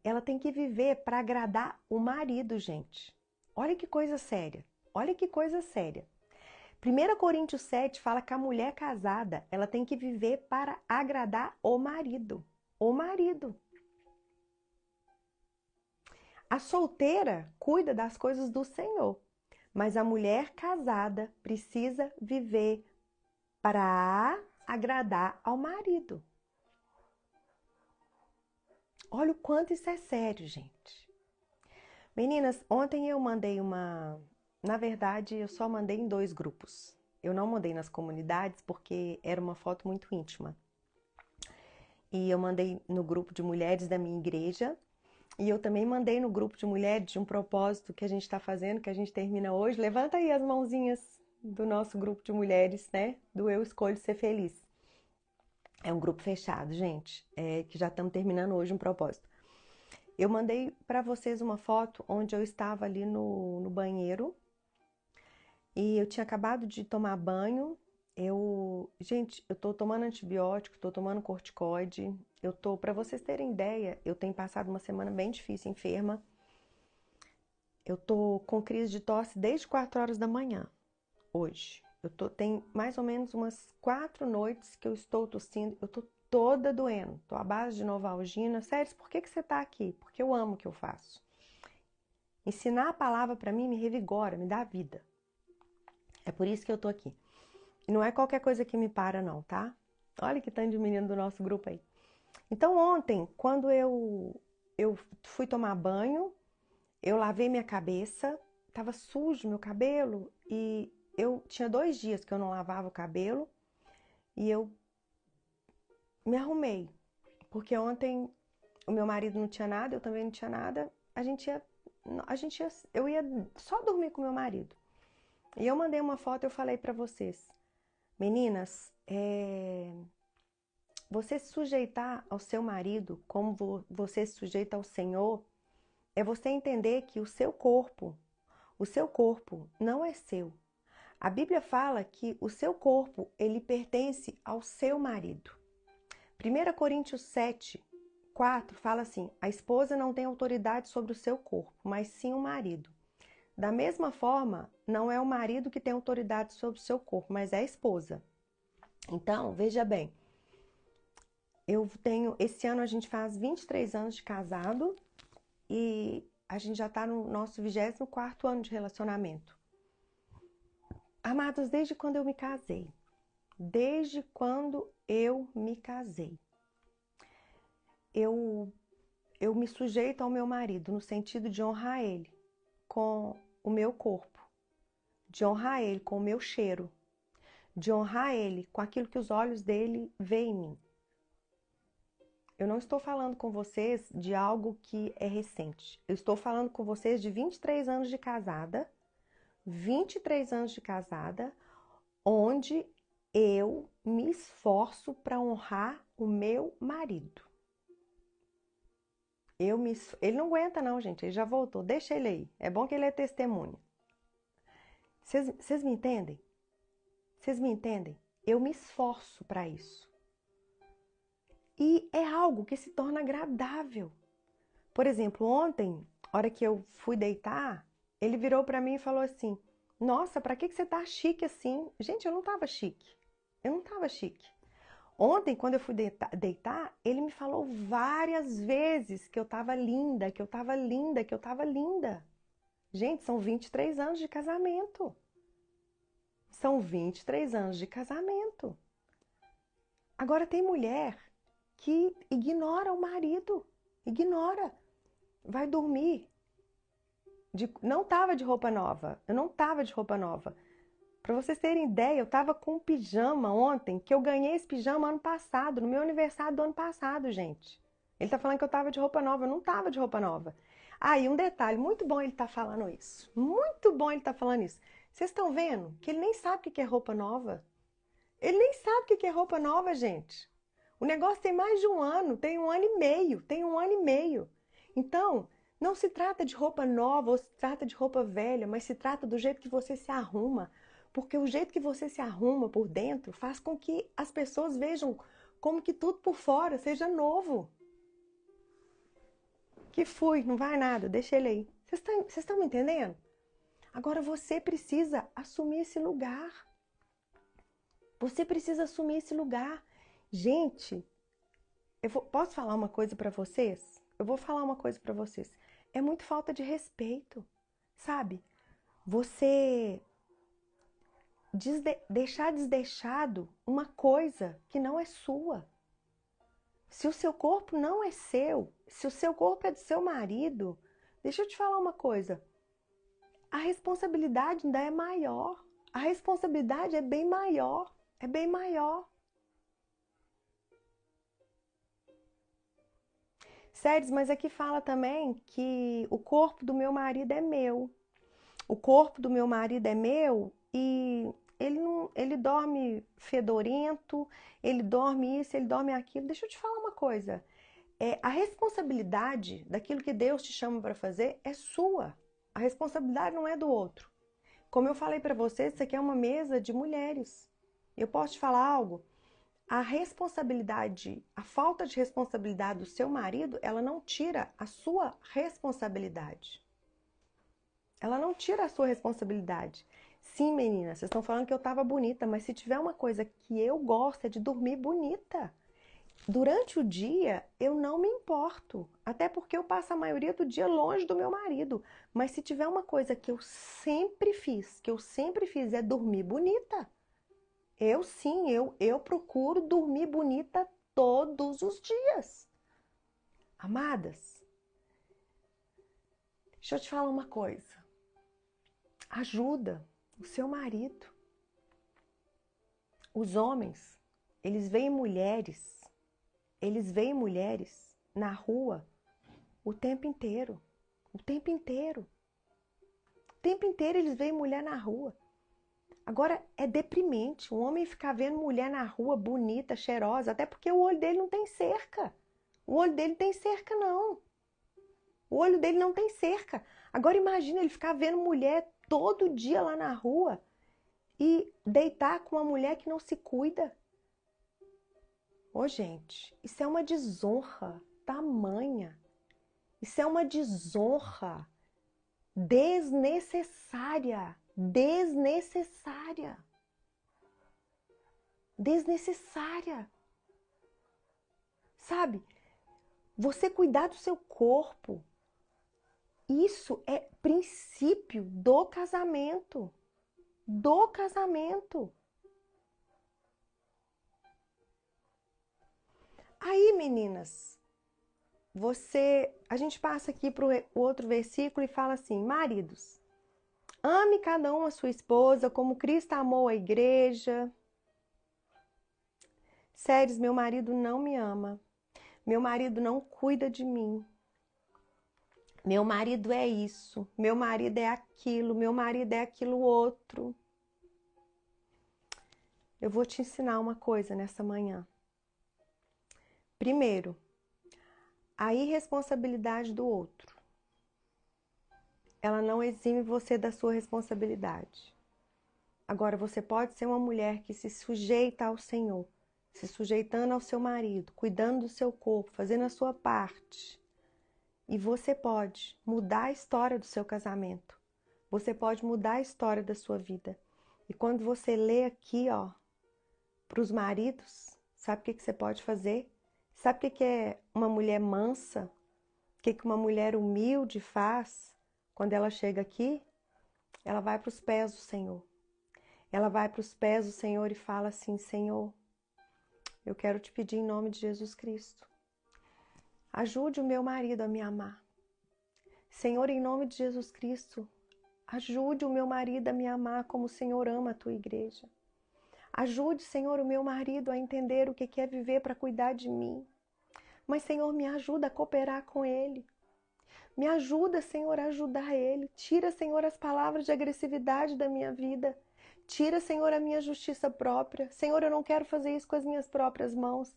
ela tem que viver para agradar o marido, gente. Olha que coisa séria. Olha que coisa séria. 1 Coríntios 7 fala que a mulher casada, ela tem que viver para agradar o marido. O marido. A solteira cuida das coisas do Senhor, mas a mulher casada precisa viver para agradar ao marido. Olha o quanto isso é sério, gente. Meninas, ontem eu mandei Na verdade, eu só mandei em 2 grupos. Eu não mandei nas comunidades porque era uma foto muito íntima. E eu mandei no grupo de mulheres da minha igreja. E eu também mandei no grupo de mulheres de um propósito que a gente está fazendo, que a gente termina hoje. Levanta aí as mãozinhas do nosso grupo de mulheres, né? Do Eu Escolho Ser Feliz. É um grupo fechado, gente, que já estamos terminando hoje um propósito. Eu mandei para vocês uma foto onde eu estava ali no banheiro e eu tinha acabado de tomar banho. Gente, eu tô tomando antibiótico, tô tomando corticoide. Para vocês terem ideia, eu tenho passado uma semana bem difícil, enferma. Eu tô com crise de tosse desde 4 horas da manhã, hoje. Tem mais ou menos umas 4 noites que eu estou tossindo, eu tô toda doendo, tô à base de Novalgina. Sério, por que você tá aqui? Porque eu amo o que eu faço. Ensinar a palavra para mim me revigora, me dá vida. É por isso que eu tô aqui. E não é qualquer coisa que me para não, tá? Olha que tanto de menino do nosso grupo aí. Então ontem, quando eu fui tomar banho, eu lavei minha cabeça, tava sujo meu cabelo e eu tinha 2 dias que eu não lavava o cabelo e eu me arrumei. Porque ontem o meu marido não tinha nada, eu também não tinha nada. Eu ia só dormir com meu marido. E eu mandei uma foto e eu falei pra vocês, meninas, você se sujeitar ao seu marido como você se sujeita ao Senhor, é você entender que o seu corpo não é seu. A Bíblia fala que o seu corpo, ele pertence ao seu marido. 1 Coríntios 7:4 fala assim: a esposa não tem autoridade sobre o seu corpo, mas sim o marido. Da mesma forma, não é o marido que tem autoridade sobre o seu corpo, mas é a esposa. Então, veja bem, esse ano a gente faz 23 anos de casado e a gente já está no nosso 24º ano de relacionamento. Amados, desde quando eu me casei, eu me sujeito ao meu marido no sentido de honrar ele com o meu corpo, de honrar ele com o meu cheiro, de honrar ele com aquilo que os olhos dele veem em mim. Eu não estou falando com vocês de algo que é recente. Eu estou falando com vocês de 23 anos de casada, 23 anos de casada, onde eu me esforço para honrar o meu marido. Ele não aguenta não, gente, ele já voltou, deixa ele aí. É bom que ele é testemunha. Vocês me entendem? Vocês me entendem? Eu me esforço para isso. E é algo que se torna agradável. Por exemplo, ontem, a hora que eu fui deitar, ele virou para mim e falou assim: nossa, para que você tá chique assim? Gente, eu não tava chique. Eu não tava chique. Ontem, quando eu fui deitar, ele me falou várias vezes que eu tava linda, que eu tava linda, que eu tava linda. Gente, são 23 anos de casamento. São 23 anos de casamento. Agora tem mulher que ignora o marido. Ignora. Vai dormir. Não tava de roupa nova. Eu não tava de roupa nova. Para vocês terem ideia, eu tava com um pijama ontem, que eu ganhei esse pijama ano passado, no meu aniversário do ano passado, gente. Ele tá falando que eu tava de roupa nova. Eu não tava de roupa nova. Ah, e um detalhe, muito bom ele tá falando isso. Muito bom ele tá falando isso. Vocês estão vendo que ele nem sabe o que é roupa nova? Ele nem sabe o que é roupa nova, gente. O negócio tem mais de um ano, tem 1 ano e meio, tem 1 ano e meio. Então, não se trata de roupa nova ou se trata de roupa velha, mas se trata do jeito que você se arruma. Porque o jeito que você se arruma por dentro faz com que as pessoas vejam como que tudo por fora seja novo. Que fui, não vai nada, deixa ele aí. Vocês estão me entendendo? Agora você precisa assumir esse lugar. Você precisa assumir esse lugar. Gente, posso falar uma coisa pra vocês? Eu vou falar uma coisa pra vocês. É muito falta de respeito, sabe? Você deixar desdeixado uma coisa que não é sua. Se o seu corpo não é seu, se o seu corpo é do seu marido, deixa eu te falar uma coisa. A responsabilidade ainda é maior. A responsabilidade é bem maior. É bem maior. Séries, mas aqui fala também que o corpo do meu marido é meu. O corpo do meu marido é meu e ele dorme fedorento, ele dorme isso, ele dorme aquilo. Deixa eu te falar uma coisa. A responsabilidade daquilo que Deus te chama para fazer é sua. A responsabilidade não é do outro. Como eu falei para vocês, isso aqui é uma mesa de mulheres. Eu posso te falar algo? A responsabilidade, a falta de responsabilidade do seu marido, ela não tira a sua responsabilidade. Ela não tira a sua responsabilidade. Sim, meninas, vocês estão falando que eu tava bonita, mas se tiver uma coisa que eu gosto é de dormir bonita. Durante o dia, eu não me importo, até porque eu passo a maioria do dia longe do meu marido. Mas se tiver uma coisa que eu sempre fiz é dormir bonita. Eu procuro dormir bonita todos os dias. Amadas, deixa eu te falar uma coisa. Ajuda. O seu marido. Os homens, eles veem mulheres na rua o tempo inteiro. O tempo inteiro. O tempo inteiro eles veem mulher na rua. Agora, é deprimente um homem ficar vendo mulher na rua bonita, cheirosa, até porque o olho dele não tem cerca. O olho dele tem cerca, não. O olho dele não tem cerca. Agora, imagina ele ficar vendo mulher todo dia lá na rua e deitar com uma mulher que não se cuida. Ô, gente, isso é uma desonra tamanha. Isso é uma desonra desnecessária. Desnecessária. Desnecessária. Sabe? Você cuidar do seu corpo. Isso é princípio do casamento. Do casamento. Aí, meninas, a gente passa aqui para o outro versículo e fala assim: maridos, ame cada um a sua esposa como Cristo amou a igreja. Séries, meu marido não me ama. Meu marido não cuida de mim. Meu marido é isso. Meu marido é aquilo. Meu marido é aquilo outro. Eu vou te ensinar uma coisa nessa manhã. Primeiro, a irresponsabilidade do outro. Ela não exime você da sua responsabilidade. Agora, você pode ser uma mulher que se sujeita ao Senhor, se sujeitando ao seu marido, cuidando do seu corpo, fazendo a sua parte. E você pode mudar a história do seu casamento. Você pode mudar a história da sua vida. E quando você lê aqui, ó, para os maridos, sabe o que você pode fazer? Sabe o que é uma mulher mansa? O que uma mulher humilde faz? Quando ela chega aqui, ela vai para os pés do Senhor. Ela vai para os pés do Senhor e fala assim: Senhor, eu quero te pedir em nome de Jesus Cristo. Ajude o meu marido a me amar. Senhor, em nome de Jesus Cristo, ajude o meu marido a me amar como o Senhor ama a tua igreja. Ajude, Senhor, o meu marido a entender o que é viver para cuidar de mim. Mas, Senhor, me ajuda a cooperar com ele. Me ajuda, Senhor, a ajudar ele. Tira, Senhor, as palavras de agressividade da minha vida. Tira, Senhor, a minha justiça própria. Senhor, eu não quero fazer isso com as minhas próprias mãos.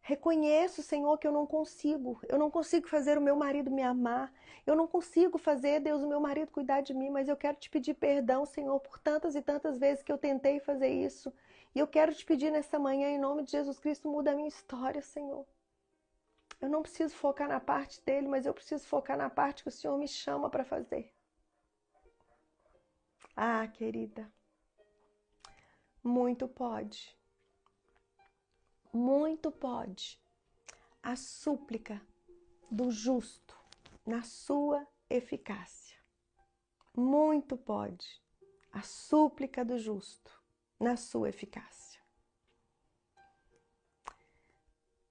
Reconheço, Senhor, que eu não consigo. Eu não consigo fazer o meu marido me amar. Eu não consigo fazer, Deus, o meu marido cuidar de mim. Mas eu quero te pedir perdão, Senhor, por tantas e tantas vezes que eu tentei fazer isso. E eu quero te pedir nessa manhã, em nome de Jesus Cristo, muda a minha história, Senhor. Eu não preciso focar na parte dele, mas eu preciso focar na parte que o Senhor me chama para fazer. Ah, querida, muito pode a súplica do justo na sua eficácia. Muito pode a súplica do justo na sua eficácia.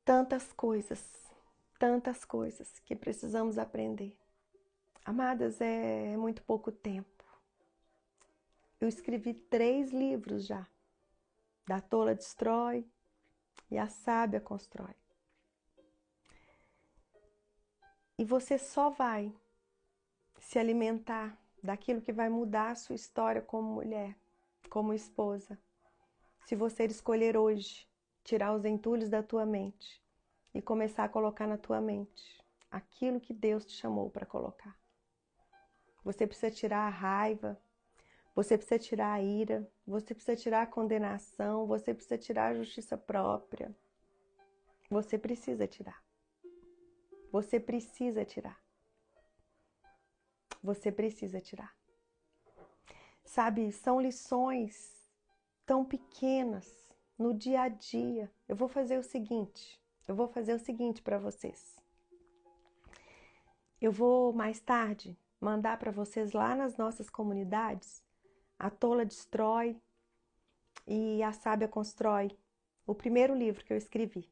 Tantas coisas que precisamos aprender. Amadas, é muito pouco tempo. Eu escrevi 3 livros já. Da tola destrói e a sábia constrói. E você só vai se alimentar daquilo que vai mudar a sua história como mulher, como esposa, se você escolher hoje tirar os entulhos da tua mente e começar a colocar na tua mente aquilo que Deus te chamou para colocar. Você precisa tirar a raiva, você precisa tirar a ira, você precisa tirar a condenação, você precisa tirar a justiça própria. Você precisa tirar. Você precisa tirar. Você precisa tirar. Sabe, são lições tão pequenas no dia a dia. Eu vou fazer o seguinte para vocês. Eu vou mais tarde mandar para vocês lá nas nossas comunidades A Tola Destrói e A Sábia Constrói, o primeiro livro que eu escrevi,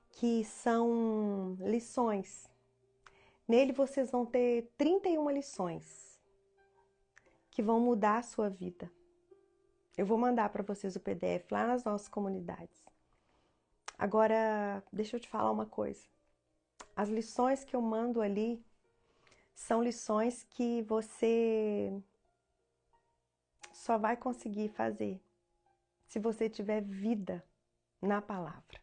que são lições. Nele vocês vão ter 31 lições. que vão mudar a sua vida. Eu vou mandar para vocês o PDF lá nas nossas comunidades. Agora, deixa eu te falar uma coisa. As lições que eu mando ali são lições que você só vai conseguir fazer se você tiver vida na palavra.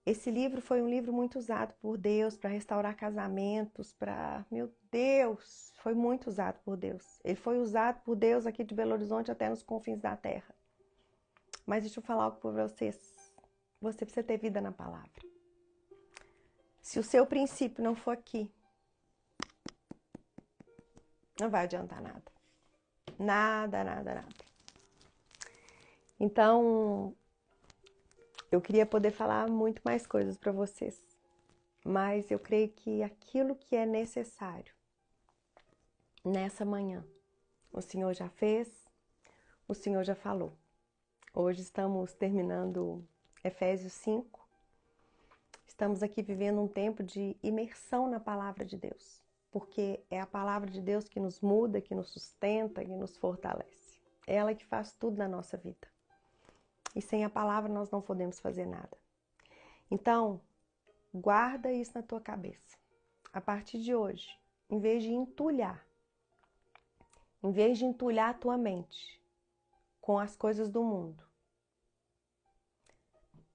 Esse livro foi um livro muito usado por Deus para restaurar casamentos, Meu Deus, foi muito usado por Deus. Ele foi usado por Deus aqui de Belo Horizonte até nos confins da terra. Mas deixa eu falar algo para vocês. Você precisa ter vida na palavra. Se o seu princípio não for aqui, não vai adiantar nada. Nada. Então, eu queria poder falar muito mais coisas para vocês, mas eu creio que aquilo que é necessário nessa manhã, o Senhor já fez, o Senhor já falou. Hoje estamos terminando Efésios 5. Estamos aqui vivendo um tempo de imersão na palavra de Deus, porque é a palavra de Deus que nos muda, que nos sustenta, que nos fortalece. É ela que faz tudo na nossa vida. E sem a palavra nós não podemos fazer nada. Então, guarda isso na tua cabeça. A partir de hoje, em vez de entulhar a tua mente com as coisas do mundo,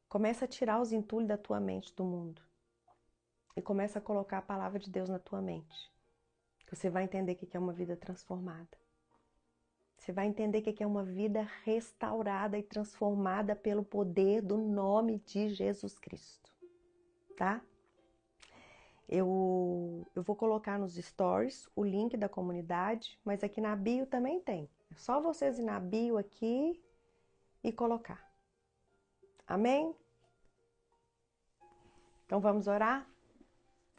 começa a tirar os entulhos da tua mente do mundo e começa a colocar a palavra de Deus na tua mente. Você vai entender o que é uma vida transformada. Você vai entender o que é uma vida restaurada e transformada pelo poder do nome de Jesus Cristo, tá? Eu vou colocar nos stories o link da comunidade, mas aqui na bio também tem. É só vocês ir na bio aqui e colocar. Amém? Então vamos orar?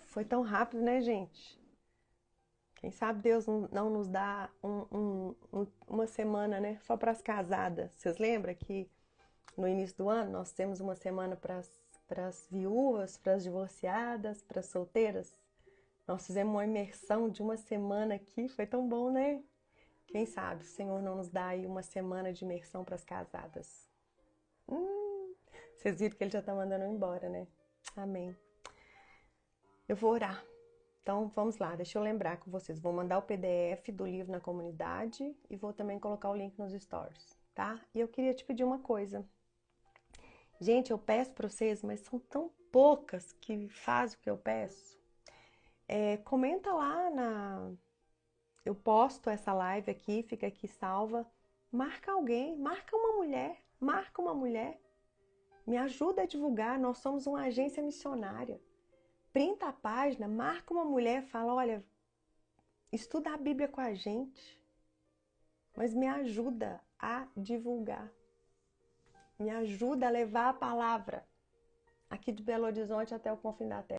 Foi tão rápido, né, gente? Quem sabe Deus não nos dá uma semana, né? Só para as casadas. Vocês lembram que no início do ano nós temos uma semana para as viúvas, para as divorciadas, para as solteiras? Nós fizemos uma imersão de uma semana aqui, foi tão bom, né? Quem sabe o Senhor não nos dá aí uma semana de imersão para as casadas. Vocês viram que Ele já está mandando eu embora, né? Amém. Eu vou orar. Então, vamos lá, deixa eu lembrar com vocês. Vou mandar o PDF do livro na comunidade e vou também colocar o link nos stories, tá? E eu queria te pedir uma coisa. Gente, eu peço para vocês, mas são tão poucas que fazem o que eu peço. Comenta lá Eu posto essa live aqui, fica aqui salva. Marca alguém, marca uma mulher. Me ajuda a divulgar, nós somos uma agência missionária. Printa a página, marca uma mulher, fala, olha, estuda a Bíblia com a gente, mas me ajuda a divulgar. Me ajuda a levar a palavra aqui de Belo Horizonte até o confim da terra.